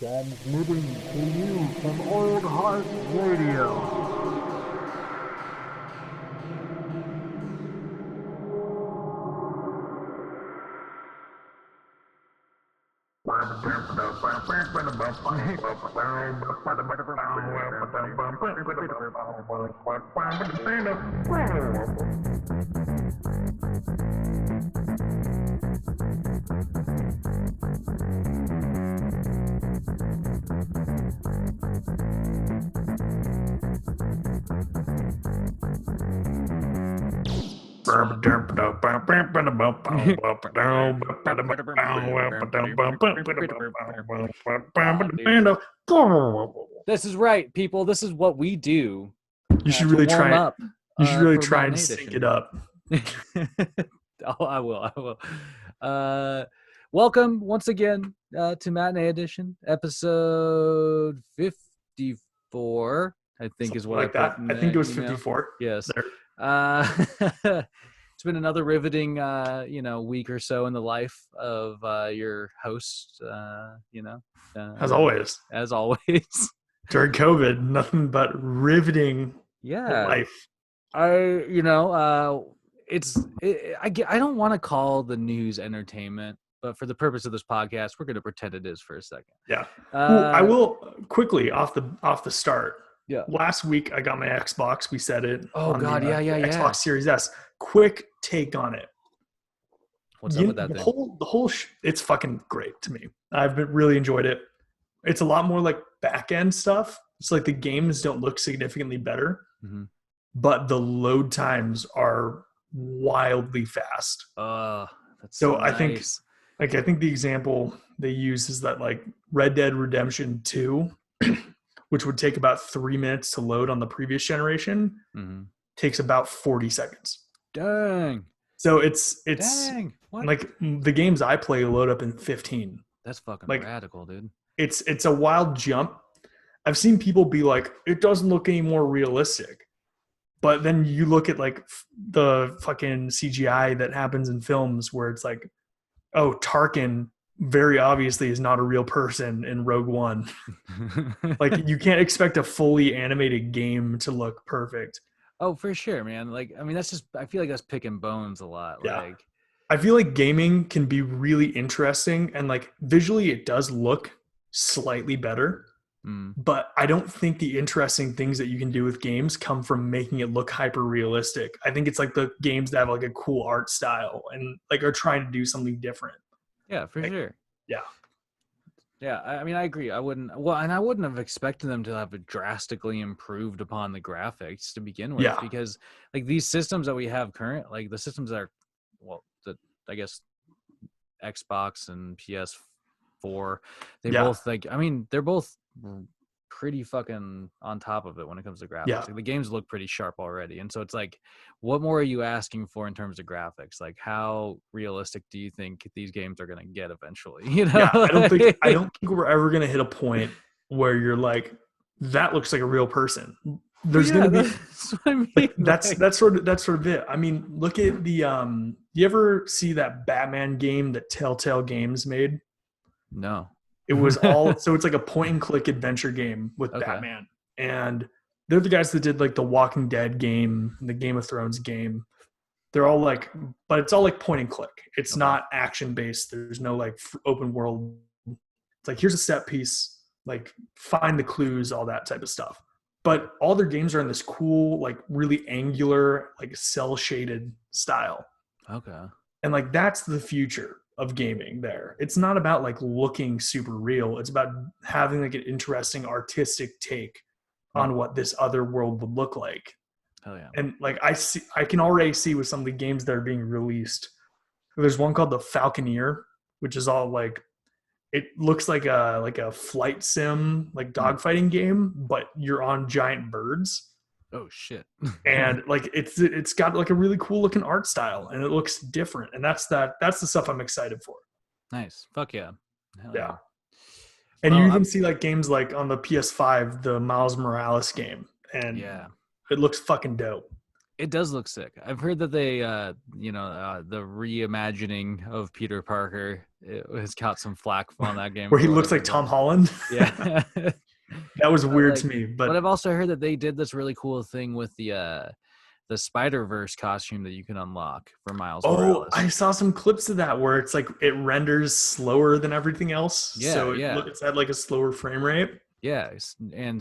Transmitting to you from Old Heart Radio. This is right, people. This is what we do. You should really try up. You should really for try and Matinee sync Edition. it up. Oh, I will. Welcome once again to Matinee Edition, episode 54. I think is what Like I that. put in I think the it was email. 54. Yes. There. It's been another riveting, week or so in the life of your host. As always. As always. During COVID, nothing but riveting Yeah. life. I don't want to call the news entertainment, but for the purpose of this podcast, we're going to pretend it is for a second. Yeah. I will quickly off the start. Yeah. Last week I got my Xbox. We said it. Oh, on God, the, yeah. Xbox Series S. Quick take on it. What's up with that the thing? whole it's fucking great to me. I've really enjoyed it. It's a lot more like back end stuff. It's like the games don't look significantly better, but the load times are wildly fast. That's So nice. I think the example they use is that like Red Dead Redemption 2, which would take about 3 minutes to load on the previous generation, takes about 40 seconds. Dang. So it's Dang. What? like the games I play load up in 15. That's fucking like, radical, dude. It's a wild jump. I've seen people be like, it doesn't look any more realistic. But then you look at like the fucking CGI that happens in films where it's like, oh, Tarkin very obviously is not a real person in Rogue One. Like you can't expect a fully animated game to look perfect. Oh, for sure, man. Like, I mean, I feel like that's picking bones a lot. Yeah. Like, I feel like gaming can be really interesting and like visually it does look slightly better. But I don't think the interesting things that you can do with games come from making it look hyper realistic. I think it's like the games that have like a cool art style and like are trying to do something different. yeah, for sure. Yeah. Yeah, I mean, I agree. I wouldn't have expected them to have drastically improved upon the graphics to begin with, because like these systems that we have current, like the systems that are, I guess Xbox and PS4, both like, I mean, they're both pretty fucking on top of it when it comes to graphics. Yeah. Like, the games look pretty sharp already, and so it's like, what more are you asking for in terms of graphics? Like, how realistic do you think these games are going to get eventually? You know, I don't think we're ever going to hit a point where you're like, that looks like a real person. There's going to be that's what I mean. like, that's sort of it. I mean, look at the you ever see that Batman game that Telltale Games made? No. It was all so it's like a point and click adventure game with Batman, and they're the guys that did like the Walking Dead game, the Game of Thrones game. They're all like, but it's all like point and click. It's not action based. There's no like open world. It's like, here's a set piece, like find the clues, all that type of stuff. But all their games are in this cool, like really angular, like cell shaded style. Okay. And like that's the future of gaming there. It's not about like looking super real. It's about having like an interesting artistic take on what this other world would look like. Hell yeah. And like I can already see with some of the games that are being released. There's one called the Falconeer, which is all like, it looks like a flight sim, like dogfighting game, but you're on giant birds. Oh shit. And like it's got like a really cool looking art style and it looks different. And that's the stuff I'm excited for. Nice. Fuck yeah. Hell yeah. And you even see like games like on the PS5, the Miles Morales game, and it looks fucking dope. It does look sick. I've heard that they, the reimagining of Peter Parker has got some flack on that game. Where he looks like Tom Holland. Yeah. That was weird to me. But I've also heard that they did this really cool thing with the Spider-Verse costume that you can unlock for Miles Morales. I saw some clips of that where it's like it renders slower than everything else. Yeah, so it's at like a slower frame rate. Yeah, and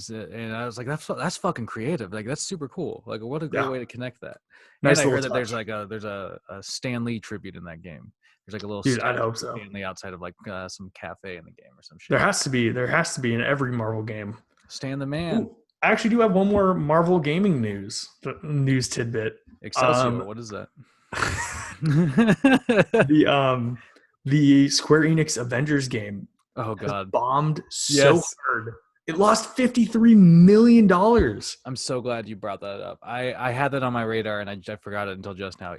I was like, that's fucking creative. Like that's super cool. Like what a great way to connect that. Nice. And I heard that there's a Stan Lee tribute in that game. There's like a little I'd hope so. Stan Lee outside of like some cafe in the game or some shit. There has to be in every Marvel game. Stan the man. Ooh, I actually do have one more Marvel gaming news tidbit. Excelsior. What is that? The Square Enix Avengers game. Oh god, bombed so hard. It lost $53 million. I'm so glad you brought that up. I had that on my radar and I forgot it until just now.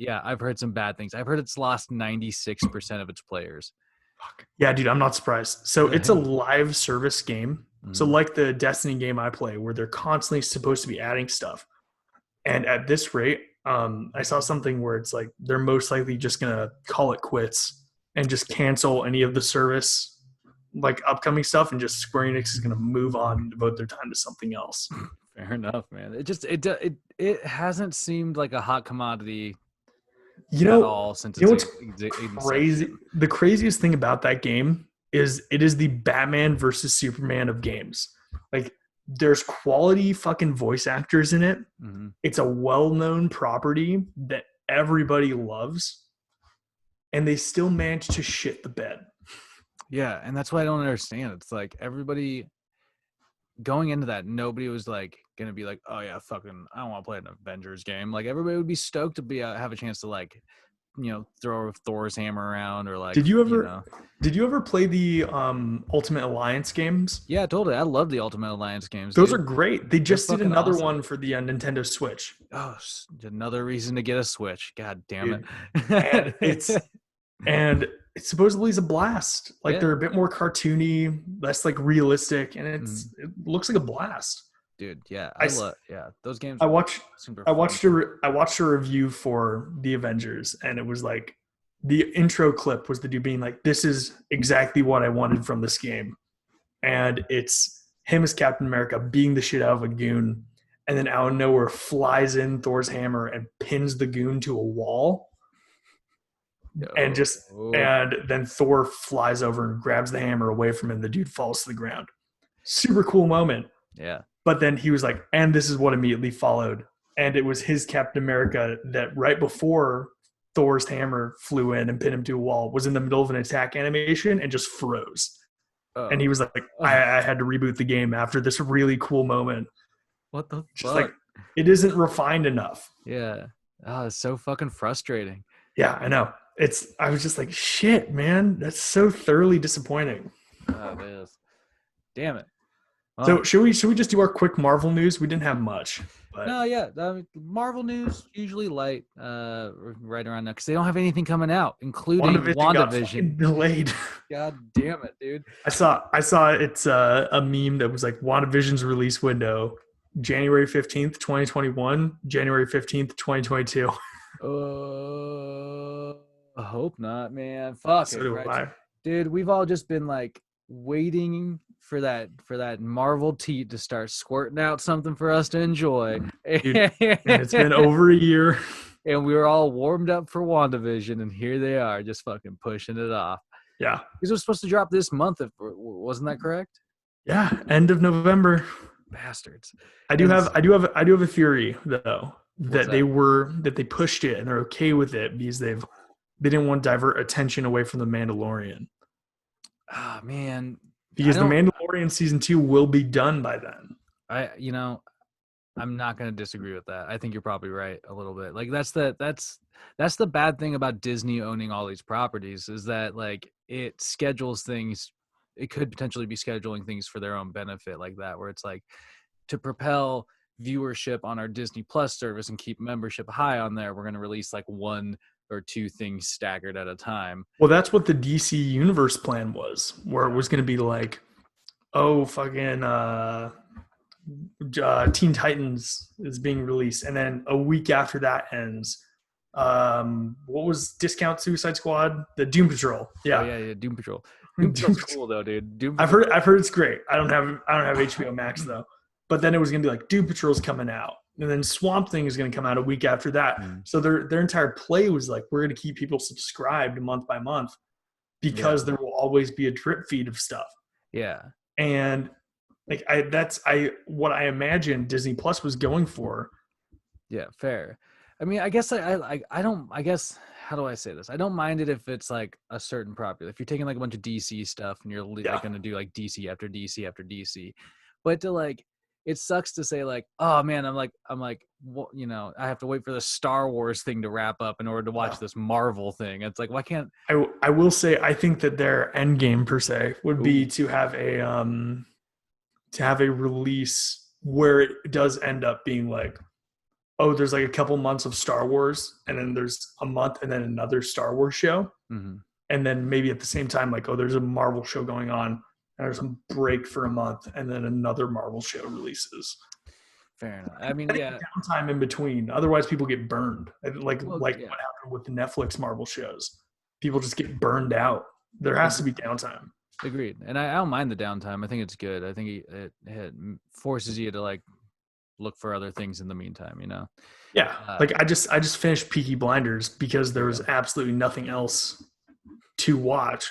I've heard some bad things. I've heard it's lost 96% of its players. Fuck. Yeah, dude, I'm not surprised. So it's a live service game. Mm-hmm. So like the Destiny game I play where they're constantly supposed to be adding stuff. And at this rate, I saw something where it's like they're most likely just going to call it quits and just cancel any of the service like upcoming stuff, and just Square Enix is going to move on and devote their time to something else. Fair enough, man. It hasn't seemed like a hot commodity at all since what's crazy? The craziest thing about that game is it is the Batman versus Superman of games. Like there's quality fucking voice actors in it. Mm-hmm. It's a well-known property that everybody loves, and they still manage to shit the bed. Yeah, and that's what I don't understand. It's like everybody going into that, nobody was like gonna be like, oh yeah, fucking, I don't want to play an Avengers game. Like everybody would be stoked to have a chance to like, throw Thor's hammer around or like. Did you ever play the Ultimate Alliance games? Yeah, totally. I love the Ultimate Alliance games. Those are great. They just did another one for the Nintendo Switch. Oh, another reason to get a Switch. God damn it! And it supposedly is a blast. Like they're a bit more cartoony, less like realistic, and it looks like a blast. Dude, yeah, those games. I watched a review for the Avengers, and it was like the intro clip was the dude being like, "This is exactly what I wanted from this game," and it's him as Captain America beating the shit out of a goon, and then out of nowhere flies in Thor's hammer and pins the goon to a wall. And then Thor flies over and grabs the hammer away from him. The dude falls to the ground. Super cool moment. Yeah. But then he was like, and this is what immediately followed. And it was his Captain America that right before Thor's hammer flew in and pinned him to a wall was in the middle of an attack animation and just froze. And he was like, I had to reboot the game after this really cool moment. What the just fuck? Like, it isn't refined enough. Yeah. Oh, it's so fucking frustrating. Yeah, I know. I was just like, shit, man, that's so thoroughly disappointing. Oh, it is. Damn it. Well, so should we just do our quick Marvel news? We didn't have much. But. No, yeah. Marvel news usually light right around now because they don't have anything coming out, including WandaVision. Delayed. God damn it, dude. I saw it's a meme that was like WandaVision's release window, January 15th, 2021, January 15th, 2022. I hope not, man. Fuck so it, do right? I. Dude, we've all just been like waiting for that Marvel teat to start squirting out something for us to enjoy. Dude, it's been over a year. And we were all warmed up for WandaVision, and here they are just fucking pushing it off. Yeah. Because it was supposed to drop this month, wasn't that correct? Yeah, end of November. Bastards. I do have a theory though. That they pushed it and they're okay with it because they didn't want to divert attention away from the Mandalorian. Ah, man. Because the Mandalorian season 2 will be done by then. I'm not going to disagree with that. I think you're probably right a little bit. Like that's the bad thing about Disney owning all these properties is that like it schedules things. It could potentially be scheduling things for their own benefit like that, where it's like to propel viewership on our Disney Plus service and keep membership high on there, we're going to release like one or two things staggered at a time. Well, that's what the DC Universe plan was, where it was going to be like, oh, fucking Teen Titans is being released, and then a week after that ends, what was Discount Suicide Squad? The Doom Patrol. Yeah, yeah, Doom Patrol. Doom Patrol's cool though, dude. Doom I've Patrol. heard it's great. I don't have HBO Max though. But then it was gonna be like Doom Patrol's coming out, and then Swamp Thing is gonna come out a week after that. So their entire play was like, we're gonna keep people subscribed month by month because there will always be a drip feed of stuff. Yeah, and like what I imagine Disney Plus was going for. Yeah, fair. I mean, I guess I don't. I guess, how do I say this? I don't mind it if it's like a certain property. If you're taking like a bunch of DC stuff and you're like going to do like DC after DC after DC, but to like, it sucks to say like, oh man, I'm like, well, you know, I have to wait for the Star Wars thing to wrap up in order to watch this Marvel thing. It's like, why can't I will say, I think that their end game per se would be to have a release where it does end up being like, oh, there's like a couple months of Star Wars, and then there's a month and then another Star Wars show. And then maybe at the same time, like, oh, there's a Marvel show going on, and there's a break for a month, and then another Marvel show releases. Fair enough. I mean, yeah, downtime in between. Otherwise, people get burned. Like what happened with the Netflix Marvel shows. People just get burned out. There has to be downtime. Agreed. And I don't mind the downtime. I think it's good. I think it forces you to like look for other things in the meantime, you know? Yeah. Like I just finished Peaky Blinders because there was absolutely nothing else to watch.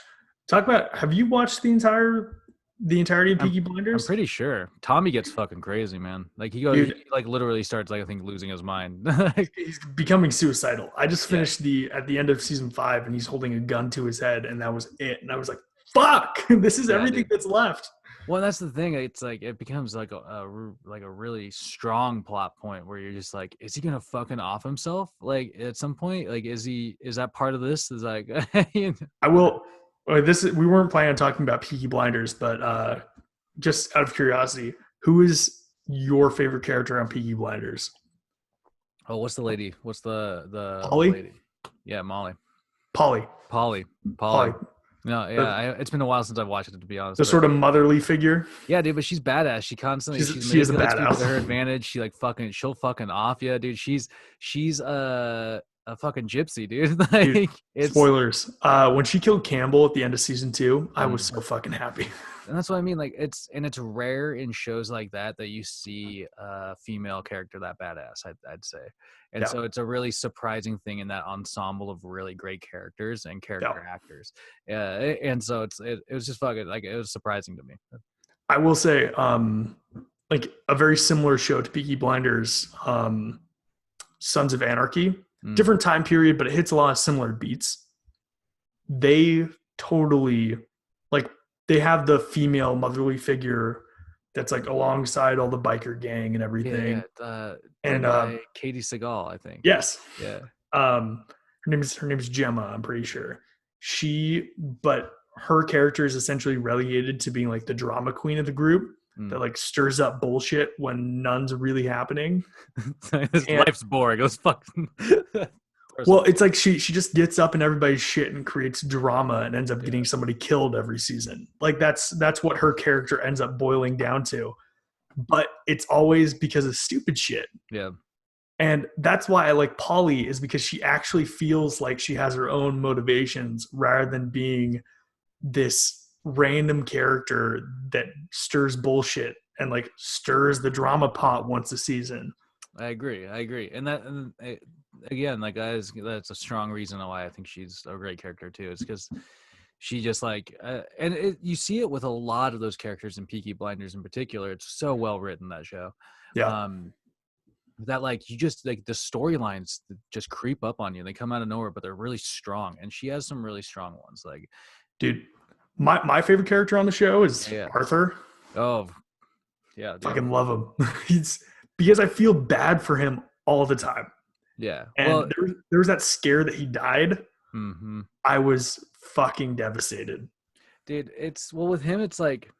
Talk about, have you watched the entirety of Peaky Blinders? I'm pretty sure. Tommy gets fucking crazy, man. Like he goes, he like literally starts like, I think, losing his mind. He's becoming suicidal. I just finished at the end of season 5, and he's holding a gun to his head, and that was it. And I was like, fuck, this is everything that's left. Well, that's the thing. It's like it becomes like a really strong plot point where you're just like, is he gonna fucking off himself? Like at some point, like is that part of this? Is like, you know? I will. We weren't planning on talking about Peaky Blinders, but just out of curiosity, who is your favorite character on Peaky Blinders? Oh, what's the lady? What's the Polly? lady? Yeah, Molly. Polly. No, yeah, it's been a while since I've watched it, to be honest. The sort of motherly figure. Yeah, dude, but she's badass. She constantly she is a badass. To her advantage. She like she'll fucking off you, dude. She's a fucking gypsy, dude. Like, dude, spoilers. When she killed Campbell at the end of season 2, I was so fucking happy. And that's what I mean. Like it's rare in shows like that you see a female character that badass, I'd say. And so it's a really surprising thing in that ensemble of really great characters and character actors. And so it was just fucking like, it was surprising to me. I will say, like a very similar show to Peaky Blinders, Sons of Anarchy, different time period, but it hits a lot of similar beats. They totally like, they have the female motherly figure that's like alongside all the biker gang and everything. And Katie Seagal, I think. Yes. Yeah. Her name's Gemma, I'm pretty sure. But her character is essentially relegated to being like the drama queen of the group that like stirs up bullshit when none's really happening. Life's boring. It was fucking. Well, it's like she just gets up in everybody's shit and creates drama and ends up getting somebody killed every season. Like that's what her character ends up boiling down to. But it's always because of stupid shit. Yeah. And that's why I like Polly, is because she actually feels like she has her own motivations rather than being this random character that stirs bullshit and like stirs the drama pot once a season. I agree. And again, like that's a strong reason why I think she's a great character too. It's because she just like, you see it with a lot of those characters in Peaky Blinders in particular. It's so well written, that show. Yeah. That like you just like the storylines just creep up on you. They come out of nowhere, but they're really strong. And she has some really strong ones. Like, dude, my favorite character on the show is Arthur. Oh, yeah. Dude. Fucking love him. He's because I feel bad for him all the time. Yeah. And there was that scare that he died. Mm-hmm. I was fucking devastated. Dude, with him, it's like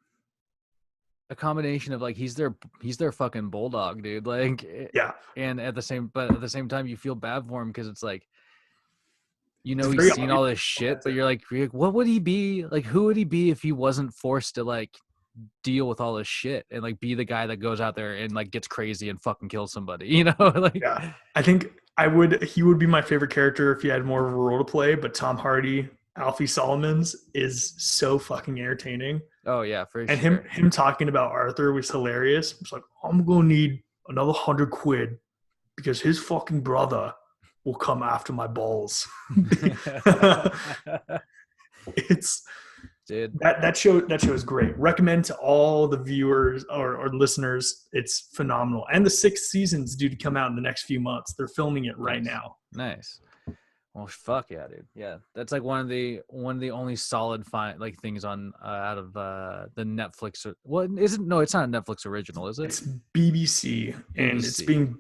a combination of like he's their fucking bulldog, dude. Like, yeah. And at the same time, you feel bad for him because it's like, you know, he's seen all this shit, but you're like, what would he be? Like, who would he be if he wasn't forced to like deal with all this shit and like be the guy that goes out there and like gets crazy and fucking kills somebody, you know? Like, yeah, I think he would be my favorite character if he had more of a role to play, but Tom Hardy, Alfie Solomons is so fucking entertaining. Oh yeah, for and sure. him talking about Arthur was hilarious. It's like, I'm gonna need another $100 because his fucking brother will come after my balls. It's Dude. That show is great. Recommend to all the viewers or listeners. It's phenomenal. And the 6th season's due to come out in the next few months. They're filming it right now. Nice. Well, fuck yeah, dude. Yeah, that's like one of the only solid things on out of the Netflix. No, it's not a Netflix original, is it? It's BBC, and it's being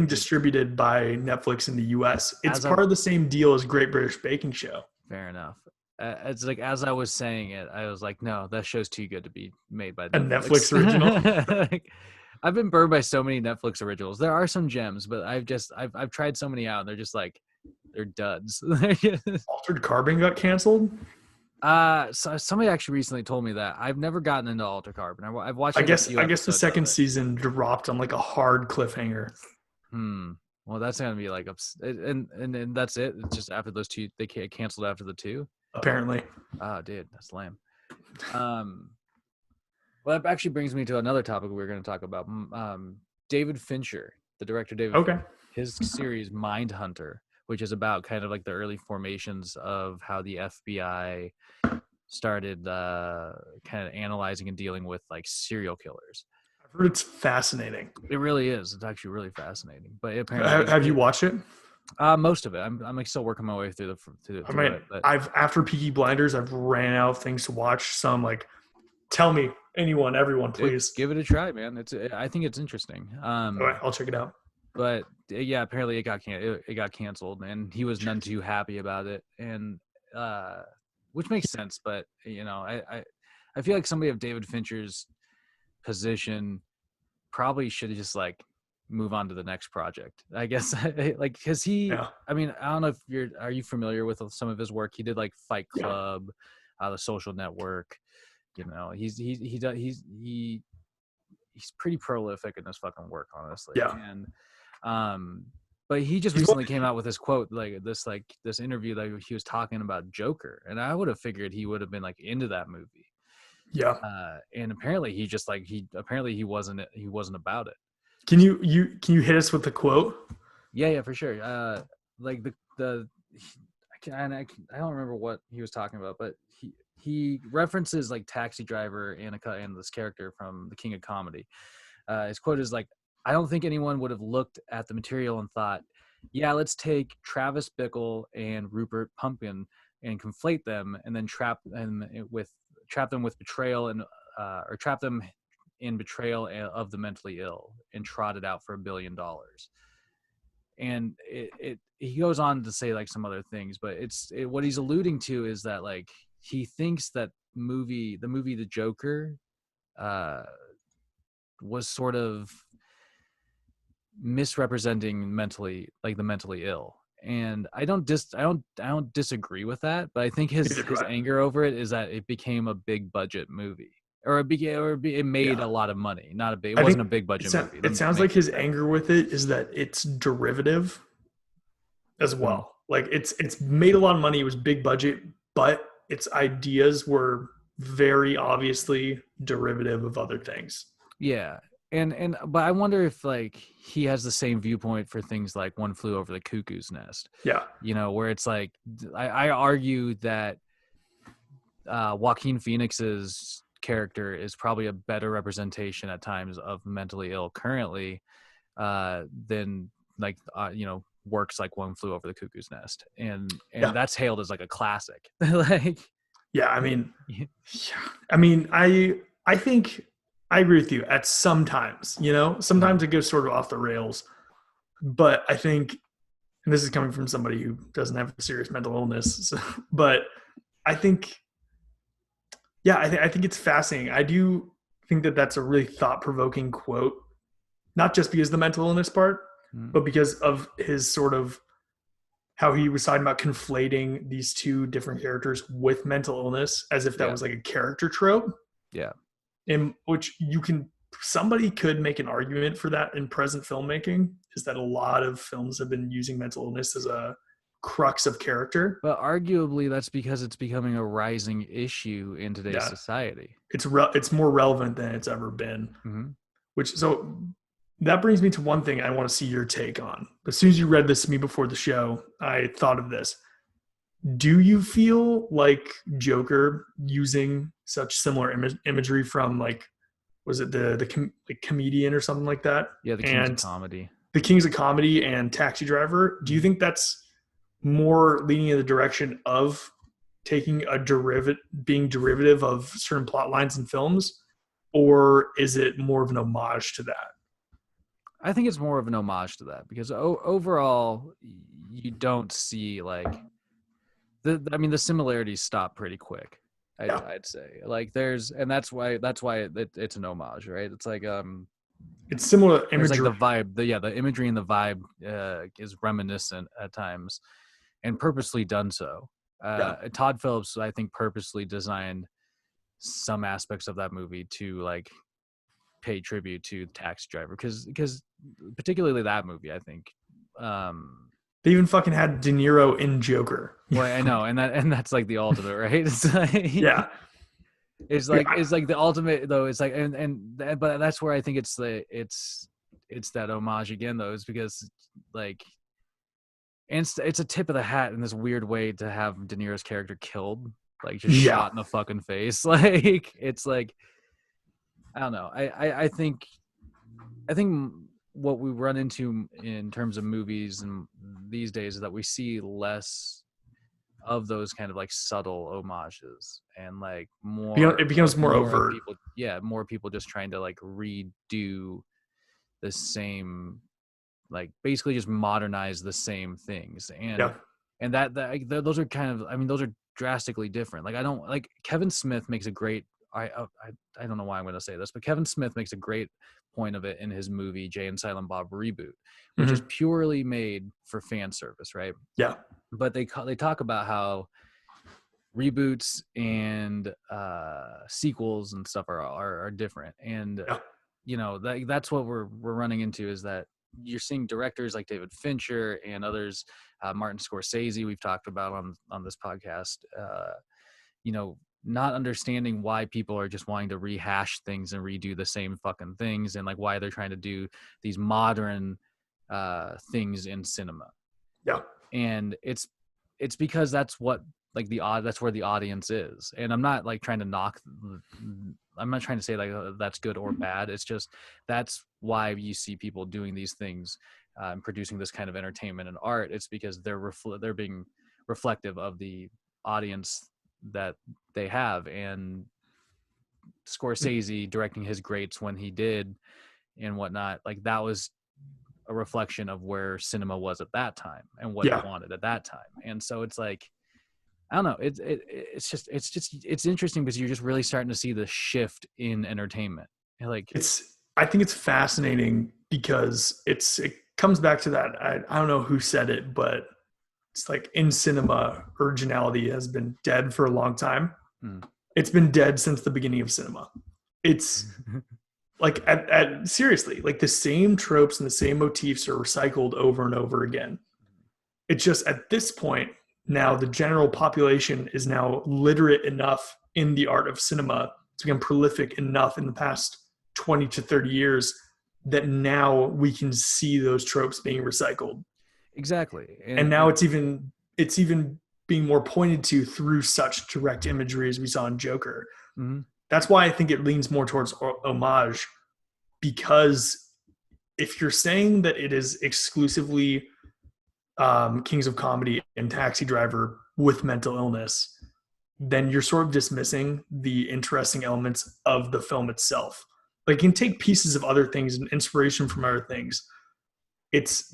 distributed by Netflix in the US. It's part of the same deal as Great British Baking Show. Fair enough. It's like, as I was saying it, I was like, no, that show's too good to be made by Netflix. A Netflix original. Like, I've been burned by so many Netflix originals. There are some gems, but I've tried so many out, and they're just like, they're duds. Altered Carbon got canceled. So somebody actually recently told me that. I've never gotten into Altered Carbon. I've watched. I guess the 2nd season dropped on like a hard cliffhanger. Well, that's gonna be like and that's it. It's just after those 2, they canceled after the 2. Apparently. Oh, dude, that's lame. Well, that actually brings me to another topic we were going to talk about. David Fincher, the director David Fincher, his series Mindhunter, which is about kind of like the early formations of how the FBI started kind of analyzing and dealing with like serial killers. I've heard it's fascinating. It really is. It's actually really fascinating. But apparently, have you watched it? Most of it. I'm like still working my way through it. But after Peaky Blinders, I've ran out of things to watch. So I'm like, tell me, everyone, please give it a try, man. I think it's interesting. All right, I'll check it out. But yeah, apparently it got canceled, and he was none too happy about it, and which makes sense. But you know, I feel like somebody of David Fincher's position probably should just like move on to the next project, I guess. Like, because I mean, I don't know if are you familiar with some of his work? He did like Fight Club, The Social Network. You know, he's pretty prolific in his fucking work, honestly. Yeah. And but he just recently came out with this quote, like this interview that he was talking about Joker, and I would have figured he would have been like into that movie. Yeah. And apparently he wasn't about it. Can you hit us with the quote? Yeah, for sure. Like I don't remember what he was talking about, but he references like Taxi Driver and this character from The King of Comedy. His quote is like, "I don't think anyone would have looked at the material and thought, yeah, let's take Travis Bickle and Rupert Pupkin and conflate them, and then trap them with betrayal and or trap them in betrayal of the mentally ill and trot it out for $1 billion." And he goes on to say like some other things, but what he's alluding to is that like he thinks that the movie The Joker was sort of misrepresenting the mentally ill. And I don't disagree with that, but I think his anger over it is that it became a big budget movie. Or it made a lot of money. It wasn't a big budget movie. It sounds like his anger with it is that it's derivative as well. Like it's made a lot of money. It was big budget, but its ideas were very obviously derivative of other things. Yeah. But I wonder if like he has the same viewpoint for things like One Flew Over the Cuckoo's Nest. Yeah. You know, where it's like I argue that Joaquin Phoenix's character is probably a better representation at times of mentally ill currently than like works like One Flew Over the Cuckoo's Nest, and that's hailed as like a classic. Like, I think I agree with you at sometimes. Sometimes it goes sort of off the rails, but I think, and this is coming from somebody who doesn't have a serious mental illness, but I think. Yeah, I think it's fascinating. I do think that that's a really thought-provoking quote, not just because of the mental illness part, but because of his sort of how he was talking about conflating these two different characters with mental illness as if that was like a character trope. Yeah. in which somebody could make an argument for that in present filmmaking, is that a lot of films have been using mental illness as a crux of character. But arguably that's because it's becoming a rising issue in today's society. It's more relevant than it's ever been. So that brings me to one thing I want to see your take on. As soon as you read this to me before the show, I thought of this. Do you feel like Joker using such similar imagery from, like, was it the Comedian or something like that? Yeah, the Kings of Comedy. The Kings of Comedy and Taxi Driver. Do you think that's more leaning in the direction of taking being derivative of certain plot lines in films, or is it more of an homage to that? I think it's more of an homage to that, because overall you don't see like the similarities stop pretty quick. I'd say, like, that's why it's an homage, right? It's like it's similar imagery. Like the vibe, the imagery and the vibe is reminiscent at times, and purposely done so. Todd Phillips, I think, purposely designed some aspects of that movie to like pay tribute to Taxi Driver, because particularly that movie, I think. They even fucking had De Niro in Joker. Well, I know, and that's like the ultimate, right? It's like, it's like the ultimate though. It's like but that's where I think it's that homage again though, is because like, and it's a tip of the hat in this weird way to have De Niro's character killed, like just shot in the fucking face. Like, it's like, I don't know. I think what we run into in terms of movies and these days is that we see less of those kind of like subtle homages, and like more, it becomes more overt. More people just trying to like redo the same, like basically just modernize the same things. And that those are kind of, those are drastically different. Like, I don't like Kevin Smith makes a great, I don't know why I'm going to say this, but Kevin Smith makes a great point of it in his movie Jay and Silent Bob Reboot, which is purely made for fan service, right? Yeah. But they talk about how reboots and sequels and stuff are different, and that's what we're running into, is that you're seeing directors like David Fincher and others, Martin Scorsese, we've talked about on this podcast, not understanding why people are just wanting to rehash things and redo the same fucking things, and like why they're trying to do these modern things in cinema. Yeah. And it's because that's what, like, that's where the audience is. And I'm not like trying to I'm not trying to say like that's good or bad. It's just, that's why you see people doing these things and producing this kind of entertainment and art. It's because they're being reflective of the audience that they have. And Scorsese directing his greats when he did and whatnot, like, that was a reflection of where cinema was at that time and what it wanted at that time. And so it's like, I don't know, it's interesting because you're just really starting to see the shift in entertainment. Like, I think it's fascinating because it comes back to that. I don't know who said it, but it's like, in cinema, originality has been dead for a long time. It's been dead since the beginning of cinema. It's like, seriously, like, the same tropes and the same motifs are recycled over and over again. It's just, at this point now, the general population is now literate enough in the art of cinema to become prolific enough in the past 20 to 30 years that now we can see those tropes being recycled. Exactly. And now it's even being more pointed to through such direct imagery as we saw in Joker. Mm-hmm. That's why I think it leans more towards homage, because if you're saying that it is exclusively Kings of Comedy and Taxi Driver with mental illness, then you're sort of dismissing the interesting elements of the film itself. Like, you can take pieces of other things and inspiration from other things.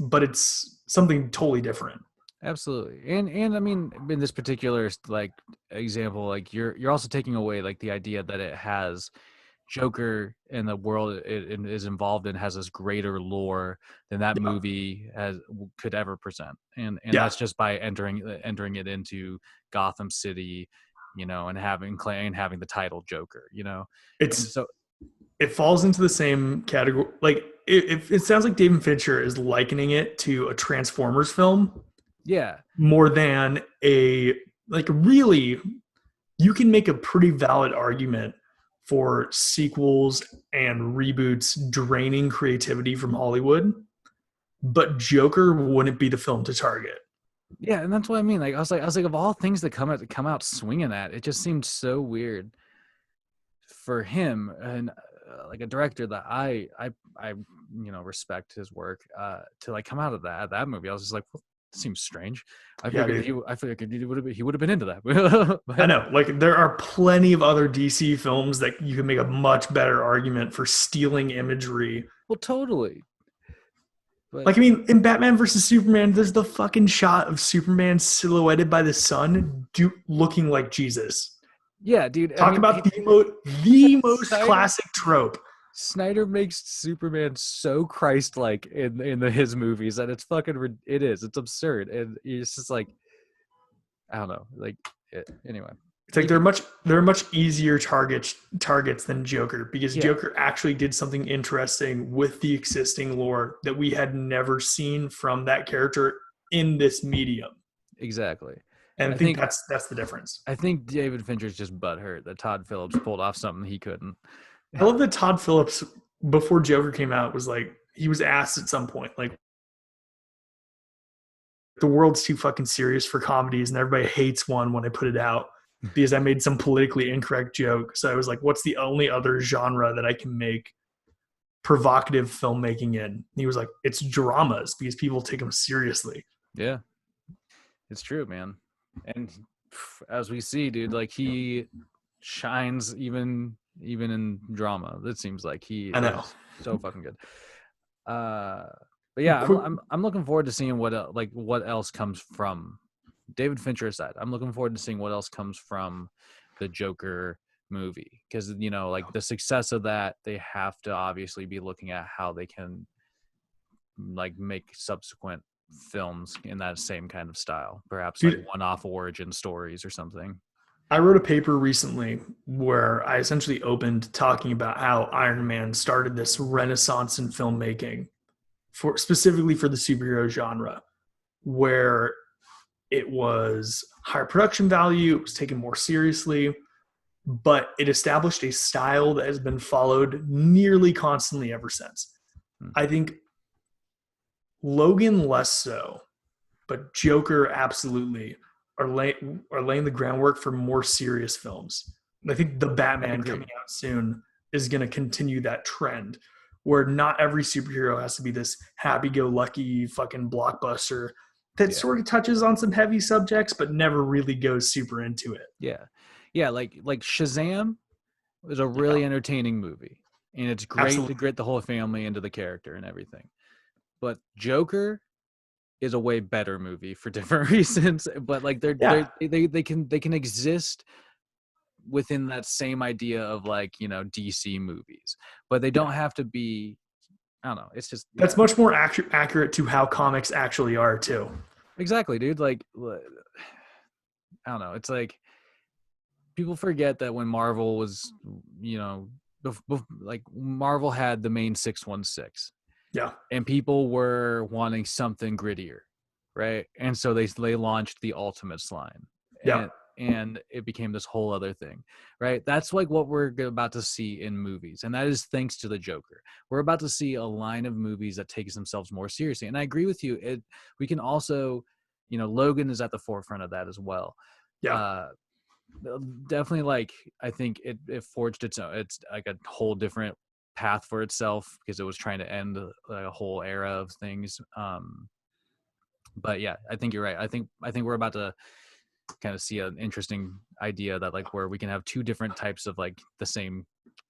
But it's something totally different. Absolutely. And I mean, in this particular like example, like, you're also taking away like the idea that it has Joker and the world it is involved in has this greater lore than that movie could ever present. And that's just by entering it into Gotham City, and having the title Joker, It's it falls into the same category. Like it sounds like David Fincher is likening it to a Transformers film. Yeah. More than a like really, you can make a pretty valid argument for sequels and reboots draining creativity from Hollywood, but Joker wouldn't be the film to target. Yeah, and that's what I mean. Like I was like, of all things that come out swinging at, it just seemed so weird for him, and like a director that I respect his work, to like come out of that movie. I was just like, well, this seems strange. I figured he would have been into that. But, I know, like there are plenty of other DC films that you can make a much better argument for stealing imagery. Well, totally. But, like, I mean, in Batman versus Superman, there's the fucking shot of Superman silhouetted by the sun, looking like Jesus. Yeah, dude. Talk about the most classic trope. Snyder makes Superman so Christ-like in his movies, and it's fucking it's absurd, and it's just like, I don't know, like anyway. It's like they're much easier targets than Joker, because Joker actually did something interesting with the existing lore that we had never seen from that character in this medium. Exactly. And I think that's the difference. I think David Fincher's just butthurt that Todd Phillips pulled off something he couldn't. I love that Todd Phillips, before Joker came out, was like, he was asked at some point, like, the world's too fucking serious for comedies and everybody hates one when I put it out because I made some politically incorrect joke. So I was like, what's the only other genre that I can make provocative filmmaking in? And he was like, it's dramas, because people take them seriously. Yeah, it's true, man. And as we see, dude, like he shines even in drama. It seems like he is so fucking good. But yeah, I'm looking forward to seeing what else comes from David Fincher aside. I'm looking forward to seeing what else comes from the Joker movie, because like the success of that, they have to obviously be looking at how they can like make subsequent films in that same kind of style, perhaps like one-off origin stories or something. I wrote a paper recently where I essentially opened talking about how Iron Man started this renaissance in filmmaking, specifically for the superhero genre, where it was higher production value, it was taken more seriously, but it established a style that has been followed nearly constantly ever since. I think Logan less so, but Joker absolutely are laying the groundwork for more serious films. And I think the Batman coming out soon is going to continue that trend, where not every superhero has to be this happy-go-lucky fucking blockbuster that sort of touches on some heavy subjects but never really goes super into it. Yeah, like Shazam is a really entertaining movie, and it's great to get the whole family into the character and everything. But Joker is a way better movie for different reasons, but like they can exist within that same idea of like, DC movies, but they don't have to be, I don't know. It's just, that's much more accurate to how comics actually are too. Exactly, dude. Like, I don't know. It's like people forget that when Marvel was, like Marvel had the main 616. Yeah. And people were wanting something grittier, right? And so they launched the Ultimates line. Yeah. And it became this whole other thing, right? That's like what we're about to see in movies. And that is thanks to the Joker. We're about to see a line of movies that takes themselves more seriously. And I agree with you. We can also, Logan is at the forefront of that as well. Yeah. Definitely, like, I think it forged it's like a whole different path for itself, because it was trying to end a whole era of things. But yeah, I think you're right. I think we're about to kind of see an interesting idea that like where we can have two different types of like the same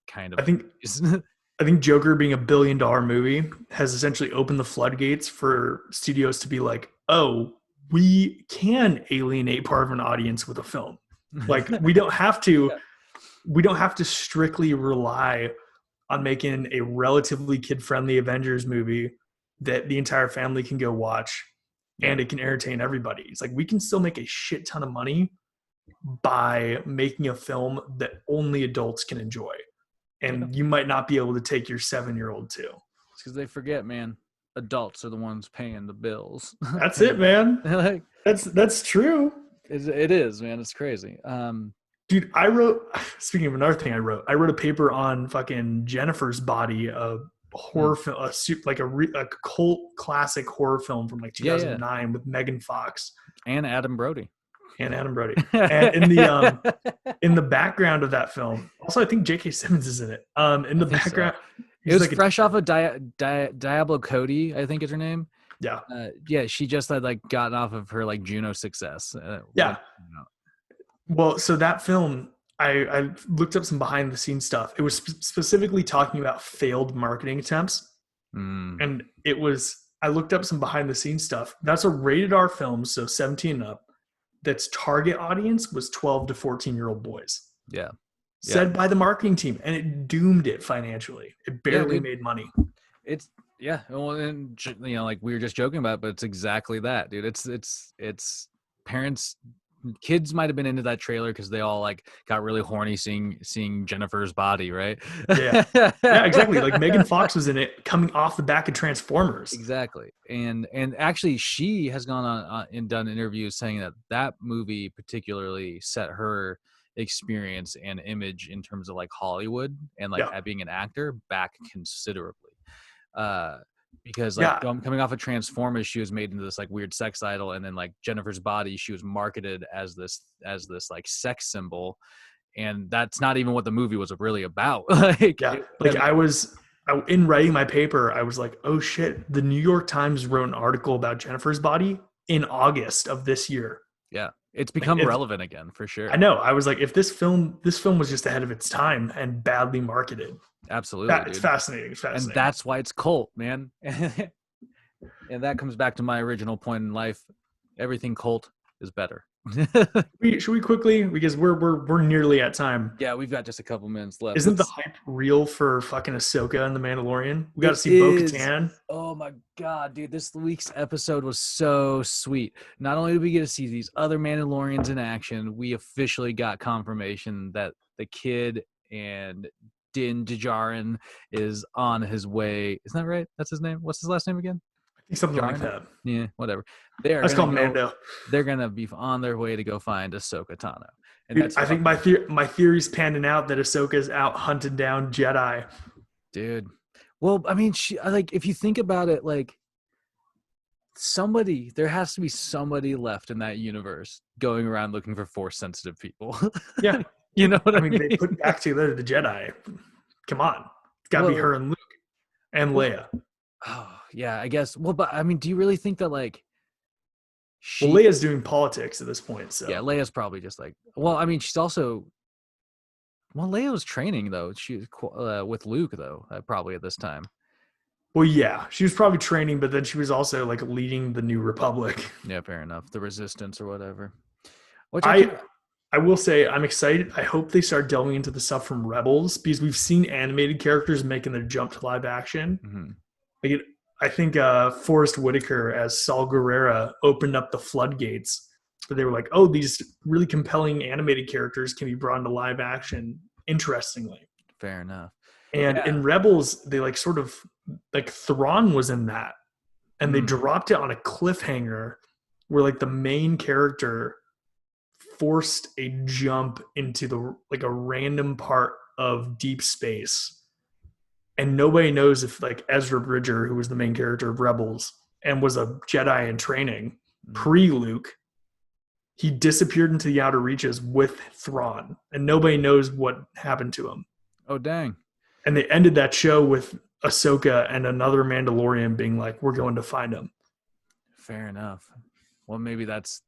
kind of. I think Joker being $1 billion movie has essentially opened the floodgates for studios to be like, oh, we can alienate part of an audience with a film. Like we don't have to strictly rely on making a relatively kid-friendly Avengers movie that the entire family can go watch and it can entertain everybody. It's like we can still make a shit ton of money by making a film that only adults can enjoy. and you might not be able to take your 7-year-old to. It's because they forget, man. Adults are the ones paying the bills. That's it, man. Like, that's true. It is, man. It's crazy. Dude, speaking of another thing I wrote a paper on fucking Jennifer's Body, a horror film, a cult classic horror film from like 2009 with Megan Fox and Adam Brody. And in the background of that film, also I think J.K. Simmons is in it. In the background, it was like fresh off of Diablo Cody, I think is her name. Yeah, she just had like gotten off of her like Juno success. Well, so that film, I looked up some behind the scenes stuff. It was specifically talking about failed marketing attempts, and I looked up some behind the scenes stuff. That's a rated R film, so 17 and up. That's target audience was 12 to 14-year-old boys. Yeah. Said by the marketing team, and it doomed it financially. It barely made money. Well, and like we were just joking about it, but it's exactly that, dude. It's parents, kids might have been into that trailer because they all like got really horny seeing Jennifer's body, right? Yeah, exactly. Like Megan Fox was in it, coming off the back of Transformers. Exactly, and actually, she has gone on and done interviews saying that movie particularly set her experience and image in terms of like Hollywood and like being an actor back considerably. Because like coming off of Transformers, she was made into this like weird sex idol, and then like Jennifer's Body, she was marketed as this like sex symbol, and that's not even what the movie was really about. In writing my paper, I was like, oh shit, the New York Times wrote an article about Jennifer's Body in August of this year. Yeah, it's become relevant again for sure. I know. I was like, if this film was just ahead of its time and badly marketed. Absolutely. It's fascinating. And that's why it's cult, man. And that comes back to my original point in life. Everything cult is better. Should we quickly, because we're nearly at time. Yeah, we've got just a couple minutes left. Isn't the hype real for fucking Ahsoka and the Mandalorian? We got to see Bo-Katan. Oh my god, dude! This week's episode was so sweet. Not only did we get to see these other Mandalorians in action, we officially got confirmation that the kid and Din Djarin is on his way. Isn't that right? That's his name. What's his last name again? Something like that. Yeah, whatever. Let's call him Mando. They're gonna be on their way to go find Ahsoka Tano. And dude, I think my theory's panning out that Ahsoka's out hunting down Jedi. Dude, well, I mean, if you think about it, like there has to be somebody left in that universe going around looking for Force-sensitive people. Yeah, you know what I mean? They put back together the Jedi. Come on, it's got to be her and Luke and Leia. Oh, yeah, I guess. Well, but I mean, do you really think that like Leia's doing politics at this point, so yeah, Leia's probably just like, well, I mean, she's also Leia was training though. She was with Luke though, probably at this time. Well, yeah, she was probably training, but then she was also like leading the New Republic. Yeah, fair enough. The Resistance or whatever. Which I will say I'm excited. I hope they start delving into the stuff from Rebels, because we've seen animated characters making their jump to live action. Mm-hmm. I think Forrest Whitaker as Saul Guerrera opened up the floodgates. But they were like, oh, these really compelling animated characters can be brought into live action interestingly. Fair enough. And in Rebels, they like sort of like Thrawn was in that. And they dropped it on a cliffhanger where like the main character forced a jump into a random part of deep space. And nobody knows if like Ezra Bridger, who was the main character of Rebels and was a Jedi in training pre-Luke, he disappeared into the outer reaches with Thrawn, and nobody knows what happened to him. Oh, dang. And they ended that show with Ahsoka and another Mandalorian being like, we're going to find him. Fair enough. Well, maybe that's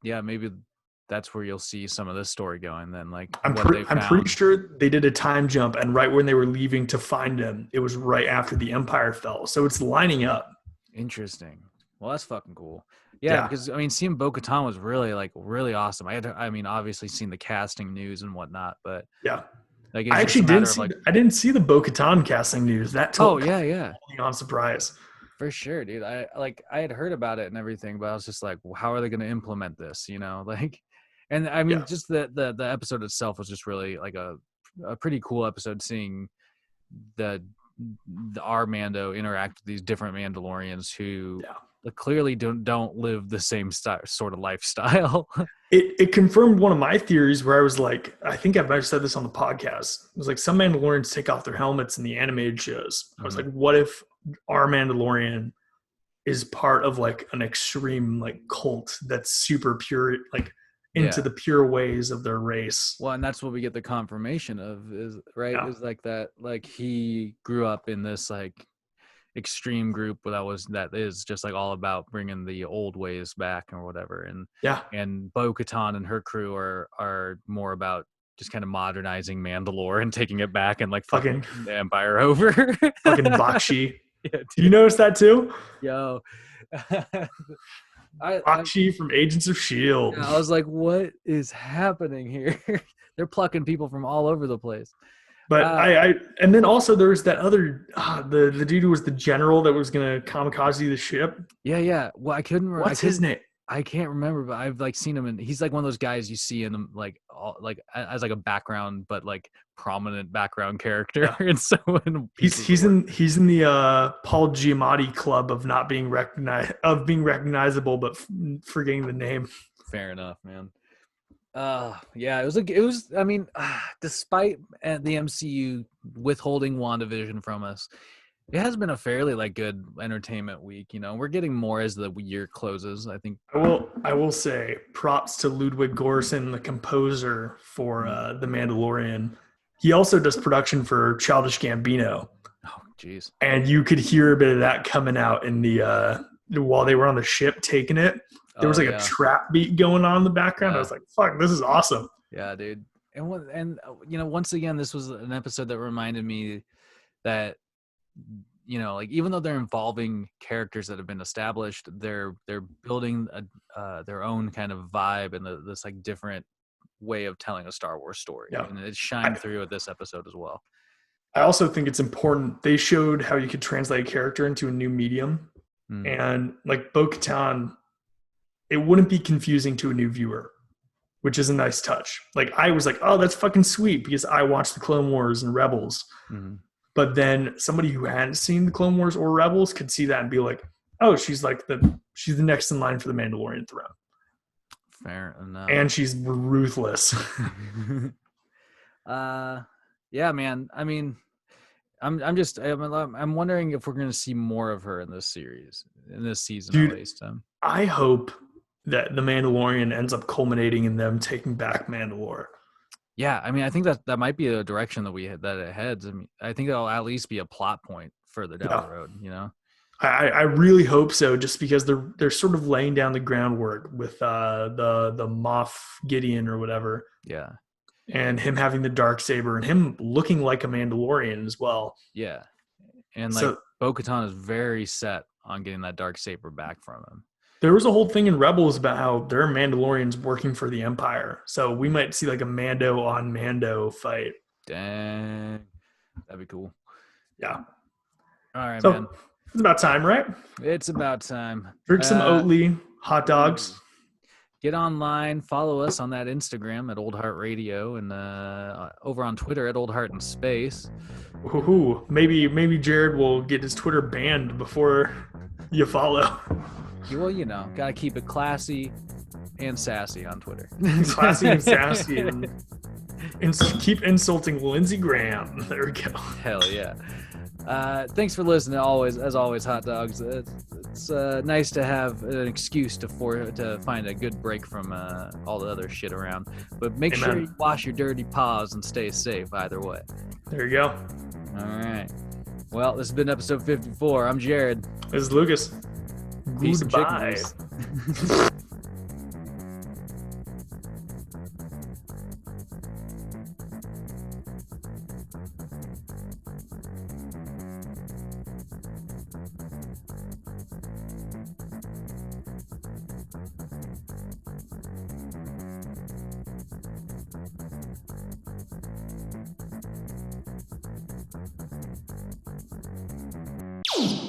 where you'll see some of this story going then. Like, I'm pretty sure they did a time jump, and right when they were leaving to find him, it was right after the Empire fell. So it's lining up. Interesting. Well, that's fucking cool. Yeah, because I mean, seeing Bo-Katan was really awesome. I obviously seen the casting news and whatnot, but yeah, like I actually I didn't see the Bo-Katan casting news. That took on surprise. For sure, dude. I had heard about it and everything, but I was just like, well, how are they going to implement this? You know, like, and I mean, just the episode itself was just really like a pretty cool episode, seeing our Mando interact with these different Mandalorians who clearly don't live the same sort of lifestyle. It confirmed one of my theories where I was like, I think I might have said this on the podcast. It was like some Mandalorians take off their helmets in the animated shows. I was like, what if our Mandalorian is part of like an extreme like cult that's super pure, like into the pure ways of their race? Well, and that's what we get the confirmation of is is like that, like he grew up in this like extreme group that is just like all about bringing the old ways back or whatever, and Bo-Katan and her crew are more about just kind of modernizing Mandalore and taking it back and like fucking the Empire over. Fucking Bakshi. You notice that too? Yo. Bakshi from Agents of S.H.I.E.L.D. I was like, what is happening here? They're plucking people from all over the place. But and then also there was that other the dude who was the general that was gonna kamikaze the ship. Yeah. Well, I couldn't remember. What's his name? I can't remember, but I've like seen him, and he's like one of those guys you see in like as like a background, but like prominent background character. And so he's in the Paul Giamatti club of not being being recognizable, but forgetting the name. Fair enough, man. It was I mean, despite the MCU withholding WandaVision from us, it has been a fairly like good entertainment week. You know, we're getting more as the year closes. I think I will say props to Ludwig Göransson, the composer for The Mandalorian. He also does production for Childish Gambino. Oh, jeez. And you could hear a bit of that coming out in the while they were on the ship taking it. There was like a trap beat going on in the background. I was like, fuck, this is awesome. Yeah, dude. And you know, once again, this was an episode that reminded me that, you know, like even though they're involving characters that have been established, they're building their own kind of vibe and this like different way of telling a Star Wars story. Yeah. And it shined through with this episode as well. I also think it's important. They showed how you could translate a character into a new medium. And like Bo-Katan, it wouldn't be confusing to a new viewer, which is a nice touch. Like I was like, oh, that's fucking sweet because I watched the Clone Wars and Rebels. But then somebody who hadn't seen the Clone Wars or Rebels could see that and be like, oh, she's the next in line for the Mandalorian throne. Fair enough. And she's ruthless. Yeah, man. I mean, I'm wondering if we're going to see more of her in this series, in this season. Dude, at least. I hope that the Mandalorian ends up culminating in them taking back Mandalore. Yeah, I mean, I think that might be a direction that it heads. I mean, I think that'll at least be a plot point further down the road. You know, I really hope so. Just because they're sort of laying down the groundwork with the Moff Gideon or whatever. Yeah, and him having the Darksaber and him looking like a Mandalorian as well. Yeah, and like Bo-Katan is very set on getting that Darksaber back from him. There was a whole thing in Rebels about how there are Mandalorians working for the Empire. So we might see like a Mando on Mando fight. Dang. That'd be cool. Yeah. All right, man. It's about time, right? It's about time. Drink some Oatly, hot dogs. Get online, follow us on that Instagram at Old Heart Radio and over on Twitter at Old Heart in Space. Ooh, maybe Jared will get his Twitter banned before you follow. Well, you know, gotta keep it classy and sassy on Twitter. Classy and sassy and keep insulting Lindsey Graham. There we go. Hell yeah. Thanks for listening. As always, hot dogs. It's nice to have an excuse to find a good break from all the other shit around. But make sure you wash your dirty paws and stay safe either way. There you go. All right. Well, this has been episode 54. I'm Jared. This is Lucas. Peace. Goodbye. You